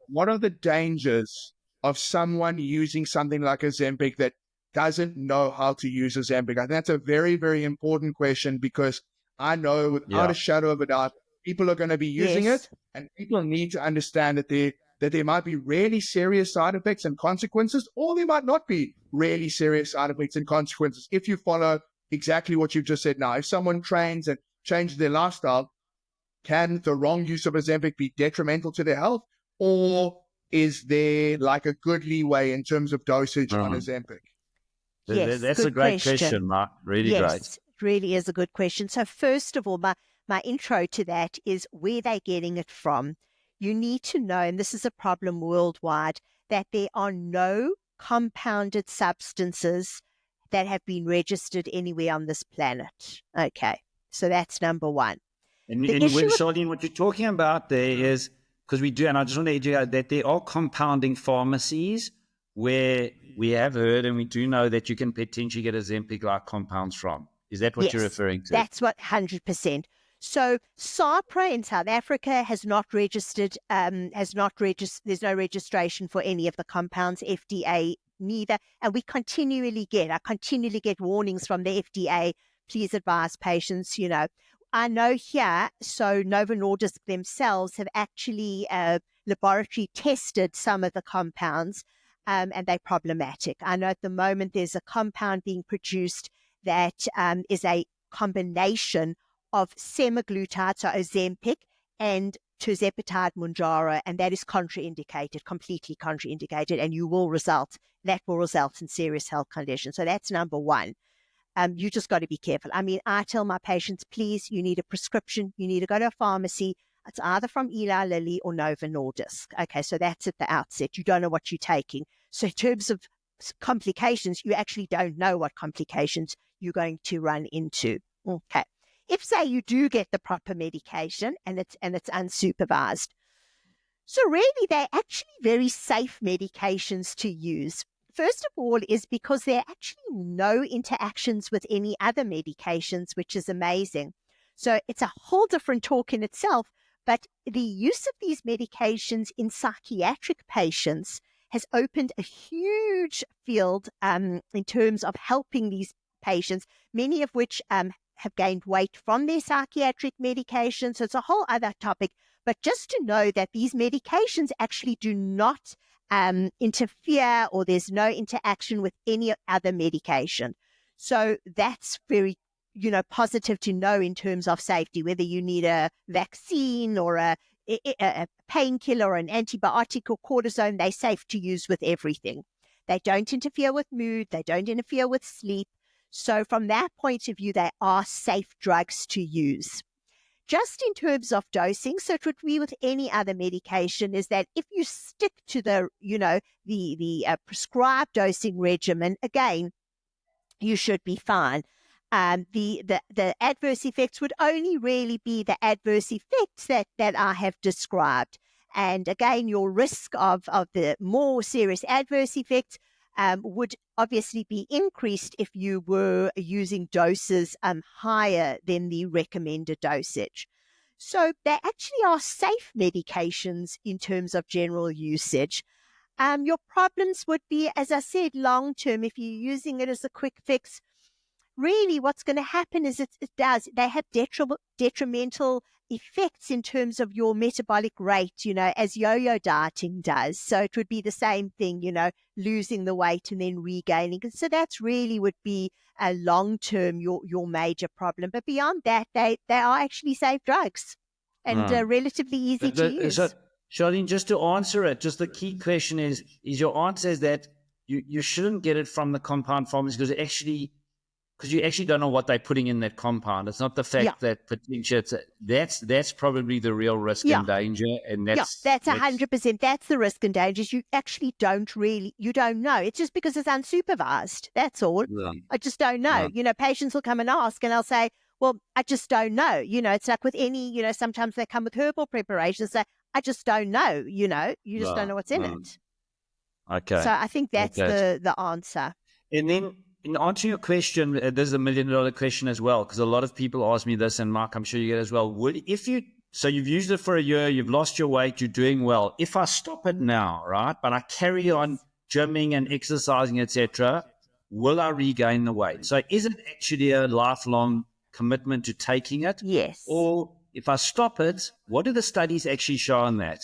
What are the dangers of someone using something like Ozempic that doesn't know how to use Ozempic? I think that's a very, very important question because I know without a shadow of a doubt, people are going to be using it, and people need to understand that there might be really serious side effects and consequences, or there might not be really serious side effects and consequences if you follow exactly what you've just said now. If someone trains and changes their lifestyle, can the wrong use of Ozempic be detrimental to their health, or is there like a good leeway in terms of dosage on Ozempic? Yes, that's a great question, Mark. Really great. Yes, it really is a good question. So first of all, my intro to that is where they're getting it from. You need to know, and this is a problem worldwide, that there are no compounded substances that have been registered anywhere on this planet. Okay, so that's number one. And Charlene, what you're talking about there is, because we do, and I just want to educate that there are compounding pharmacies where we have heard and we do know that you can potentially get Ozempic-like compounds from. Is that what you're referring to? That's what 100%. So SAPRA in South Africa has not registered, there's no registration for any of the compounds, FDA neither. And I continually get warnings from the FDA, please advise patients, I know here, so Novo Nordisk themselves have actually laboratory tested some of the compounds and they're problematic. I know at the moment there's a compound being produced that is a combination of semaglutide, so Ozempic, and tirzepatide Mounjaro, and that is contraindicated, completely contraindicated, and that will result in serious health conditions. So that's number one. You just got to be careful. I mean, I tell my patients, please, you need a prescription. You need to go to a pharmacy. It's either from Eli Lilly or Novo Nordisk. Okay, so that's at the outset. You don't know what you're taking. So in terms of complications, you actually don't know what complications you're going to run into. Okay. If, say, you do get the proper medication and it's unsupervised. So really, they're actually very safe medications to use. First of all, is because there are actually no interactions with any other medications, which is amazing. So it's a whole different talk in itself, but the use of these medications in psychiatric patients has opened a huge field in terms of helping these patients, many of which have gained weight from their psychiatric medications. So it's a whole other topic, but just to know that these medications actually do not interfere, or there's no interaction with any other medication. So that's very, positive to know in terms of safety, whether you need a vaccine or a painkiller or an antibiotic or cortisone, they're safe to use with everything. They don't interfere with mood. They don't interfere with sleep. So from that point of view, they are safe drugs to use. Just in terms of dosing, so it would be with any other medication, is that if you stick to the prescribed dosing regimen, again, you should be fine. The adverse effects would only really be the adverse effects that I have described. And again, your risk of the more serious adverse effects would obviously be increased if you were using doses higher than the recommended dosage. So they actually are safe medications in terms of general usage. Your problems would be, as I said, long-term. If you're using it as a quick fix, really what's going to happen is they have detrimental effects in terms of your metabolic rate, as yo-yo dieting does. So it would be the same thing, losing the weight and then regaining. And so that's really would be a long-term, your major problem. But beyond that, they are actually safe drugs and relatively easy to use. So, Charlene, just to answer it, just the key question is your answer is that you shouldn't get it from the compound pharmacy because you actually don't know what they're putting in that compound. It's not the fact that potentially that's probably the real risk and danger. And that's 100%. That's the risk and danger. You actually you don't know. It's just because it's unsupervised. That's all. Yeah. I just don't know. Yeah. Patients will come and ask and I'll say, well, I just don't know. It's like with any, sometimes they come with herbal preparations. Say, I just don't know. You just don't know what's in it. Okay. So I think that's Okay. the answer. And then in answering your question, there's a $1 million question as well, because a lot of people ask me this, and Mark, I'm sure you get as well. So you've used it for a year, you've lost your weight, you're doing well. If I stop it now, right, but I carry on gymming and exercising, etc., will I regain the weight? So is it actually a lifelong commitment to taking it? Yes. Or if I stop it, what do the studies actually show on that?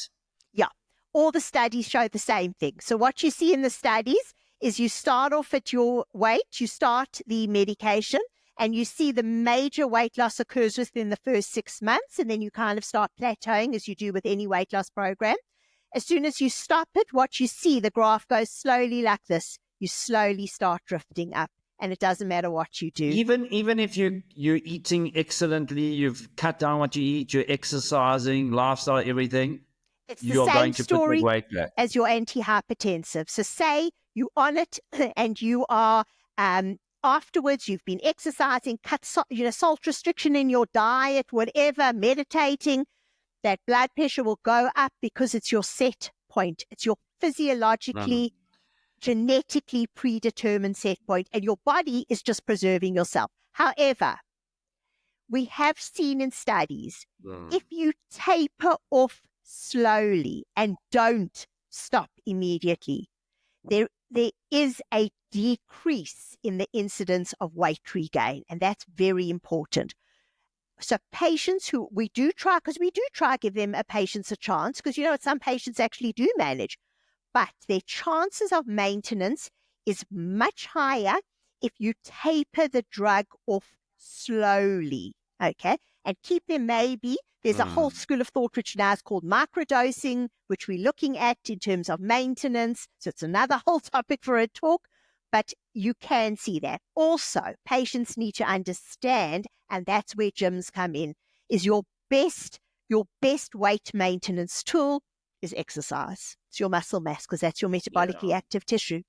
Yeah. All the studies show the same thing. So what you see in the studies is you start off at your weight, you start the medication, and you see the major weight loss occurs within the first 6 months, and then you kind of start plateauing as you do with any weight loss program. As soon as you stop it, what you see, the graph goes slowly like this. You slowly start drifting up, and it doesn't matter what you do. Even if you're eating excellently, you've cut down what you eat, you're exercising, lifestyle, everything, It's the you're same going to put story the weight back. as your antihypertensive. So say you're on it and you are afterwards you've been exercising, cut salt restriction in your diet, whatever, meditating, that blood pressure will go up because it's your set point. It's your physiologically, genetically predetermined set point, and your body is just preserving yourself. However, we have seen in studies, if you taper off slowly and don't stop immediately, there is a decrease in the incidence of weight regain, and that's very important. So patients who we do try give them patients a chance, because some patients actually do manage, but their chances of maintenance is much higher if you taper the drug off slowly, okay? And keep them there's a whole school of thought which now is called microdosing, which we're looking at in terms of maintenance. So it's another whole topic for a talk, but you can see that. Also, patients need to understand, and that's where gyms come in, is your best weight maintenance tool is exercise. It's your muscle mass, because that's your metabolically active tissue.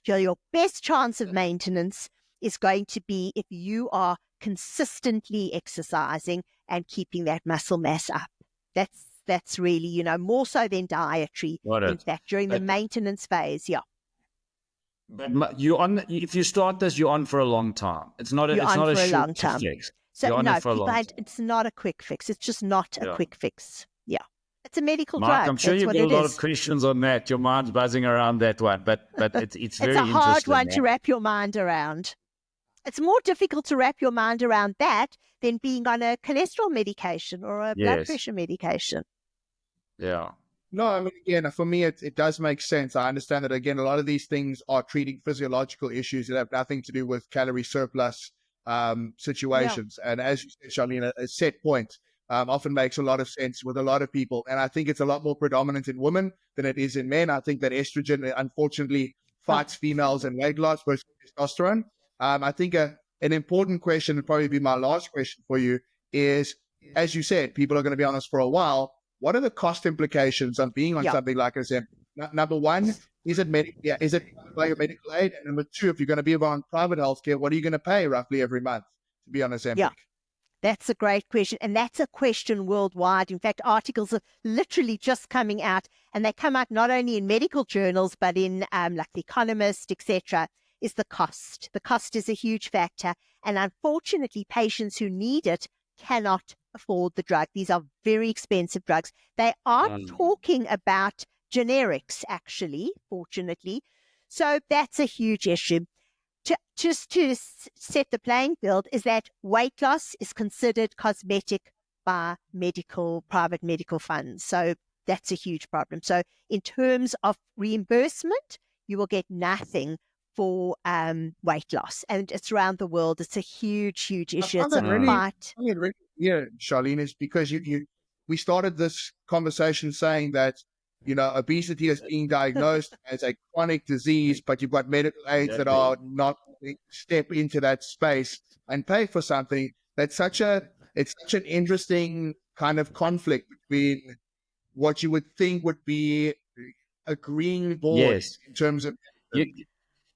Your best chance of maintenance is going to be if you are consistently exercising and keeping that muscle mass up. That's really, more so than dietary. In fact, during the maintenance phase, yeah. But if you start this, you're on for a long time. It's not a short fix. So no, it's not a quick fix. It's just not a quick fix. Yeah. It's a medical Mark, drug. I'm sure you've got a lot of questions on that. Your mind's buzzing around that one, but it's very interesting. It's a hard one to wrap your mind around. It's more difficult to wrap your mind around that than being on a cholesterol medication or a blood pressure medication. Yeah. No, I mean, again, for me, it does make sense. I understand that, again, a lot of these things are treating physiological issues that have nothing to do with calorie surplus situations. Yeah. And as you said, Charlene, a set point often makes a lot of sense with a lot of people. And I think it's a lot more predominant in women than it is in men. I think that estrogen, unfortunately, fights females in weight loss versus testosterone. I think an important question, and probably be my last question for you, is, as you said, people are going to be on this for a while. What are the cost implications of being on something like Ozempic? Number one, is it by your medical aid? And number two, if you're going to be on private healthcare, what are you going to pay roughly every month to be on Ozempic? Yeah, that's a great question. And that's a question worldwide. In fact, articles are literally just coming out, and they come out not only in medical journals, but in like The Economist, etc., is the cost. The cost is a huge factor. And unfortunately, patients who need it cannot afford the drug. These are very expensive drugs. They are talking about generics, actually, fortunately. So that's a huge issue. Just to set the playing field is that weight loss is considered cosmetic by private medical funds. So that's a huge problem. So in terms of reimbursement, you will get nothing for weight loss, and it's around the world. It's a huge, huge issue. It's a fight. Yeah, Charlene, is because we started this conversation saying that obesity is being diagnosed as a chronic disease, but you've got medical aids that are not step into that space and pay for something. It's such an interesting kind of conflict between what you would think would be a green board in terms of.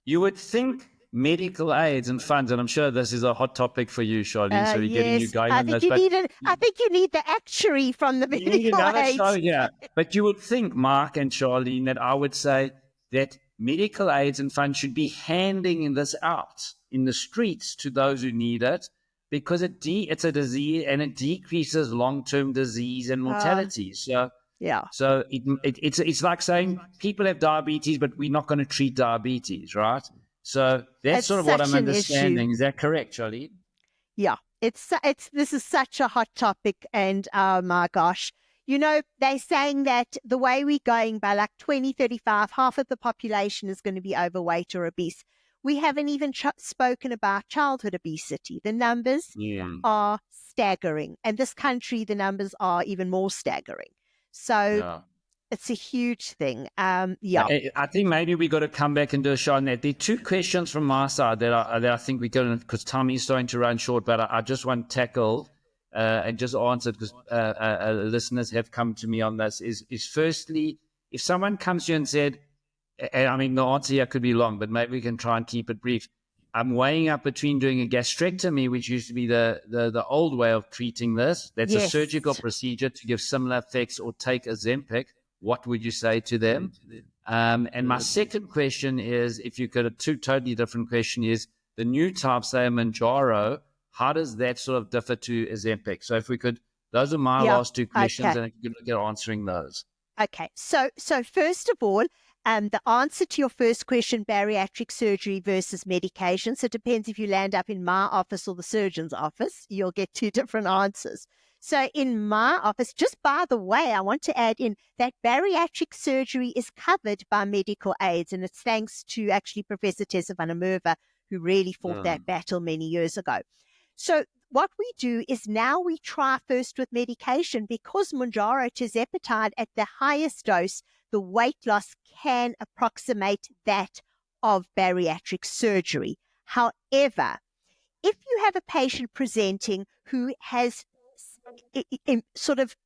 You would think medical aids and funds, and I'm sure this is a hot topic for you, Charlene, so we're getting you going on this. I think you need the actuary from the medical aids. But you would think, Mark and Charlene, that I would say, that medical aids and funds should be handing this out in the streets to those who need it, because it's a disease and it decreases long-term disease and mortality. So it's like saying people have diabetes, but we're not going to treat diabetes, right? So that's sort of what I'm understanding. Is that correct, Charlene? Yeah, this is such a hot topic, and oh my gosh, they're saying that the way we're going, by like 2035, half of the population is going to be overweight or obese. We haven't even spoken about childhood obesity. The numbers are staggering, and this country, the numbers are even more staggering. So it's a huge thing. I think maybe we got to come back and do a show on that. There are two questions from my side that I think we're going to, because time is starting to run short, but I just want to tackle and just answer, because listeners have come to me on this, is firstly, if someone comes to you and said, and I mean, the answer here could be long, but maybe we can try and keep it brief. I'm weighing up between doing a gastrectomy, which used to be the old way of treating this. That's a surgical procedure to give similar effects, or take Ozempic. What would you say to them? And my second question is, if you could, a two totally different question is, the new type, say a Mounjaro, how does that sort of differ to Ozempic? So if we could, those are my last two questions, and you can look at answering those. Okay. So first of all, the answer to your first question, bariatric surgery versus medication. So it depends if you land up in my office or the surgeon's office. You'll get two different answers. So in my office, just by the way, I want to add in that bariatric surgery is covered by medical aids. And it's thanks to actually Professor Tessa van der Merwe, who really fought that battle many years ago. So what we do is now we try first with medication, because Mounjaro tirzepatide at the highest dose, the weight loss can approximate that of bariatric surgery. However, if you have a patient presenting who has sort of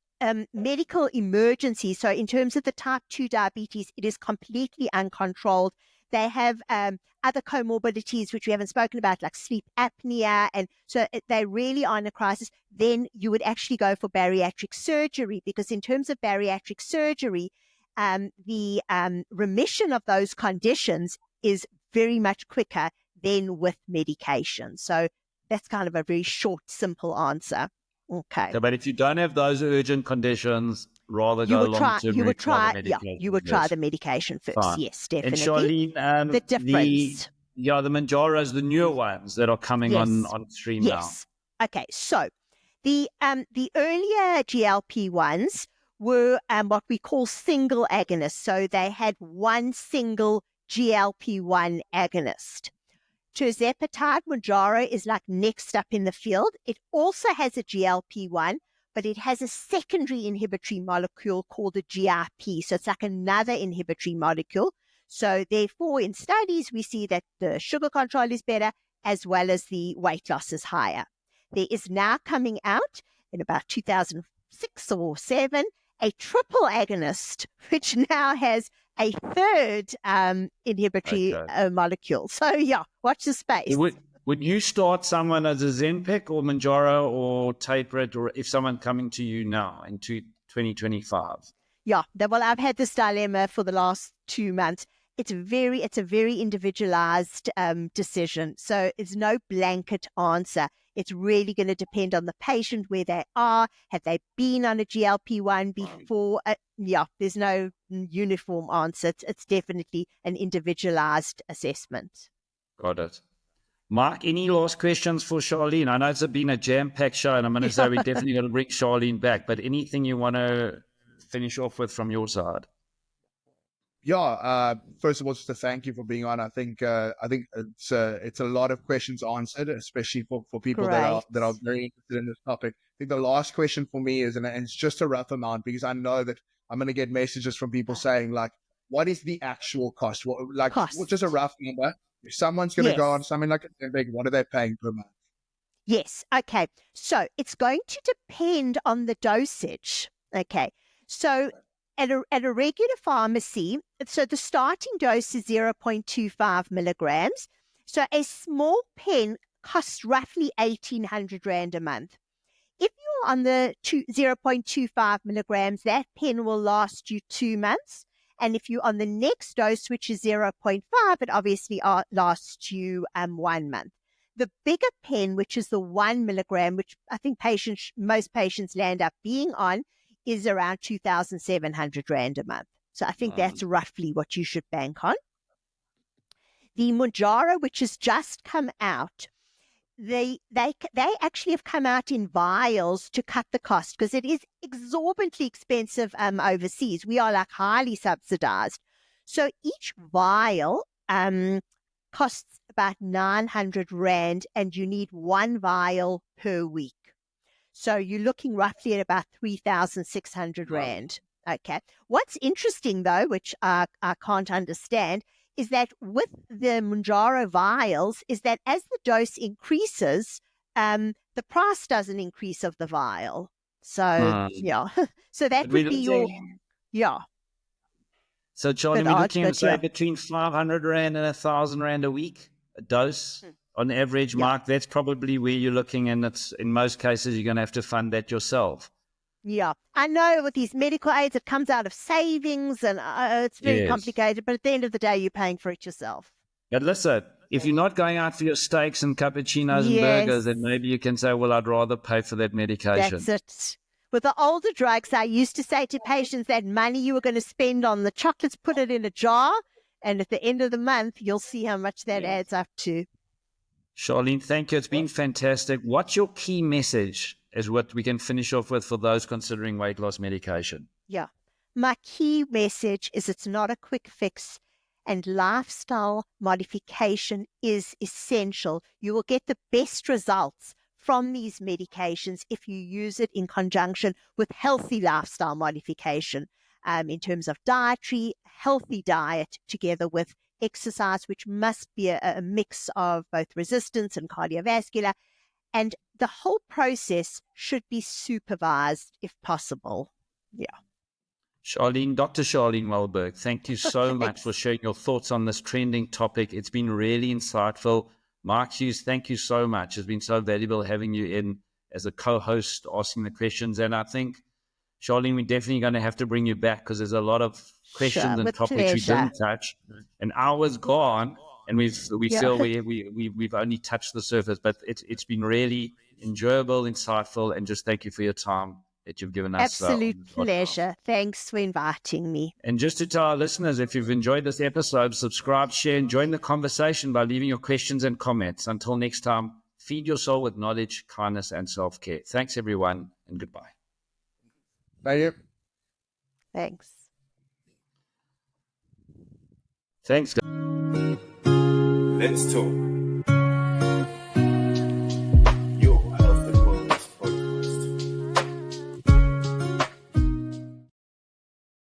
medical emergency, so in terms of the type 2 diabetes, it is completely uncontrolled. They have other comorbidities, which we haven't spoken about, like sleep apnea, and so they really are in a crisis, then you would actually go for bariatric surgery, because in terms of bariatric surgery, the remission of those conditions is very much quicker than with medication. So that's kind of a very short, simple answer. Okay. So, but if you don't have those urgent conditions, rather go long term. You would try the medication first. Fine. Yes, definitely. And Charlene, the difference. The Mounjaros, the newer ones that are coming on stream now. Yes. Okay. So the earlier GLP-1s were what we call single agonists. So they had one single GLP-1 agonist. Tirzepatide, Mounjaro, is like next up in the field. It also has a GLP-1, but it has a secondary inhibitory molecule called a GIP. So it's like another inhibitory molecule. So therefore, in studies, we see that the sugar control is better, as well as the weight loss is higher. There is now coming out in about 2006 or 7, a triple agonist, which now has a third inhibitory molecule. So watch the space. Would you start someone as a Ozempic or Mounjaro or taper it, or if someone coming to you now in 2025? Yeah, well, I've had this dilemma for the last 2 months. It's a very individualized decision. So it's no blanket answer. It's really going to depend on the patient, where they are. Have they been on a GLP-1 before? There's no uniform answer. It's definitely an individualized assessment. Got it. Mark, any last questions for Charlene? I know it's been a jam-packed show, and I'm going to say we definitely going to bring Charlene back, but anything you want to finish off with from your side? First of all, just to thank you for being on. I think it's a lot of questions answered, especially for people that are very interested in this topic. I think the last question for me is, and it's just a rough amount, because I know that I'm going to get messages from people saying, like, what is the actual cost? Just a rough number. If someone's going to go on something like Ozempic, what are they paying per month? Yes. Okay. So it's going to depend on the dosage. Okay. So at a regular pharmacy, so the starting dose is 0.25 milligrams. So a small pen costs roughly 1,800 Rand a month. If you're on the 0.25 milligrams, that pen will last you 2 months. And if you're on the next dose, which is 0.5, it obviously lasts you 1 month. The bigger pen, which is the 1 milligram, which I think most patients land up being on, is around 2,700 Rand a month. So I think that's roughly what you should bank on. The Mounjaro, which has just come out, they actually have come out in vials to cut the cost because it is exorbitantly expensive overseas. We are like highly subsidized. So each vial costs about 900 Rand, and you need 1 vial per week. So you're looking roughly at about 3,600 Rand. Okay. What's interesting though, which I can't understand, is that with the Mounjaro vials, is that as the dose increases, the price doesn't increase of the vial. So, yeah. So that would be your, yeah. So, Charlie, we're looking at, say, between 500 Rand and 1,000 Rand a week, a dose on average, Mark. That's probably where you're looking, and it's, in most cases, you're going to have to fund that yourself. Yeah, I know with these medical aids, it comes out of savings and it's very complicated, but at the end of the day, you're paying for it yourself. But listen, if you're not going out for your steaks and cappuccinos and burgers, then maybe you can say, well, I'd rather pay for that medication. That's it. With the older drugs, I used to say to patients that money you were going to spend on the chocolates, put it in a jar, and at the end of the month, you'll see how much that adds up to. Charlene, thank you. It's been fantastic. What's your key message is what we can finish off with for those considering weight loss medication? Yeah. My key message is it's not a quick fix, and lifestyle modification is essential. You will get the best results from these medications if you use it in conjunction with healthy lifestyle modification in terms of dietary, healthy diet together with exercise, which must be a mix of both resistance and cardiovascular. And the whole process should be supervised if possible. Yeah. Charlene, Dr. Charlene Wolberg, thank you so much for sharing your thoughts on this trending topic. It's been really insightful. Mark Hughes, thank you so much. It's been so valuable having you in as a co-host, asking the questions. And I think, Charlene, we're definitely going to have to bring you back because there's a lot of questions and topics we didn't touch. An hour's gone. And we feel we've only touched the surface, but it's been really enjoyable, insightful, and just thank you for your time that you've given us. Absolute pleasure. Thanks for inviting me. And just to tell our listeners, if you've enjoyed this episode, subscribe, share, and join the conversation by leaving your questions and comments. Until next time, feed your soul with knowledge, kindness, and self-care. Thanks, everyone, and goodbye. Thank you. Thanks. Thanks. Let's talk.